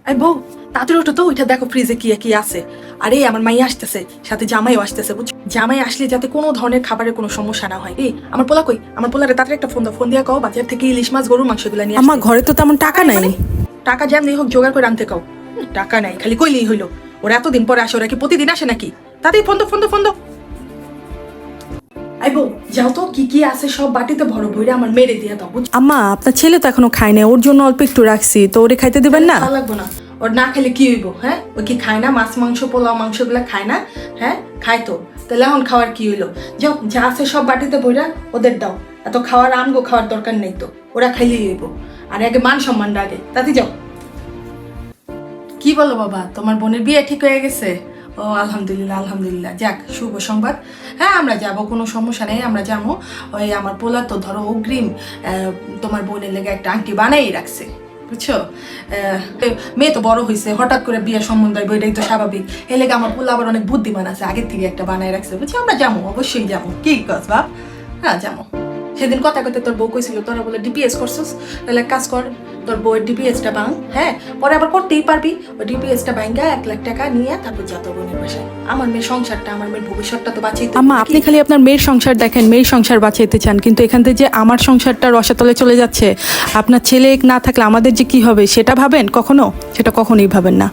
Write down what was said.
এই বউ তাড়াতাড়ি ওঠো তো, ওইটা দেখো ফ্রিজে কি কি আছে। আরে আমার মাই আসতেছে, সাথে জামাইও আসতেছে, বুঝছো? জামাই আসলে যাতে কোনো ধরনের খাবারের কোনো সমস্যা না হয়। এই আমার পোলা কই? আমার পোলারে তাড়াতাড়ি একটা ফোন দাও, ফোন দিয়া কও বাজার থেকে ইলিশ মাছ গরুর মাংস গুলা নিয়ে আমার আসতে। ঘরে তো তেমন টাকা নাই। টাকা যেমনি হোক জোগাড় করে আনতে কও। টাকা নাই খালি কইলেই হইলো। ওরা এতদিন পরে আসে, ওরা কি প্রতিদিন আসে নাকি? তাড়াতাড়ি ফোন দাও, ফোন দাও, ফোন দাও। আই বউ যাও তো, কি কি আছে সব বাটিতে ভরো, ভরে আমার মেরে দিয়ে দাও, বুঝছো? আম্মা আপনার ছেলে তো এখনো খায় না, ওর জন্য অল্প একটু রাখছি, তো ওরে খাইতে দিবেন না? ভালো লাগবো না, ওর না খেলে কি হইব? হ্যাঁ, ও কি খায় না? মাছ মাংস পোলাও মাংস গুলা খায় না? হ্যাঁ খায় তো, তাহলে এখন খাওয়ার কি হইলো? যাও, যা আছে সব বাটিতে বইরা ওদের দাও। এত খাওয়ার আমগো খাওয়ার দরকার নেই তো, ওরা খাইলেই হইব। আর আগে মান সম্মানটা আগে, তাতে যাও। কি বলো বাবা, তোমার বোনের বিয়ে ঠিক হয়ে গেছে? ও আলহামদুলিল্লাহ, আলহামদুলিল্লাহ, যাক শুভ সংবাদ। হ্যাঁ আমরা যাবো, কোনো সমস্যা নেই, আমরা যাবো। ওই আমার পোলা তো ধরো অগ্রিম তোমার বোনের লেগে একটা আংটি বানাই রাখছে, বুঝছো? মেয়ে তো বড় হয়েছে, হঠাৎ করে বিয়ের সম্বন্ধ হইব, এটাই তো স্বাভাবিক। এই লেগে আমার পোলা আবার অনেক বুদ্ধিমান আছে, আগের থেকে একটা বানাই রাখছে, বুঝছো? আমরা যাবো, অবশ্যই যাবো। কি কস বাপ? হ্যাঁ যাবো। সেদিন কথা কথা তোর বউ কইছিল তোরা বলে ডিপিএস করছিস, তাহলে এক কাজ কর, তোর বউয়ের ডিপিএসটা ভাঙ। হ্যাঁ পরে আবার করতেই পারবি, ওই ডিপিএসটা ভাঙা 1 লাখ টাকা নিয়ে তারপর যা তোর বোনের বাসায়। আমার মেয়ের সংসারটা, আমার মেয়ের ভবিষ্যৎটা তো বাঁচাইতে হবে আম্মা নাকি? আপনি খালি আপনার মেয়ের সংসার দেখেন, মেয়ের সংসার বাঁচাইতে চান, কিন্তু এখান থেকে যে আমার সংসারটা রসাতলে চলে যাচ্ছে, আপনার ছেলে না থাকলে আমাদের যে কি হবে সেটা ভাবেন কখনো? সেটা কখনোই ভাবেন না।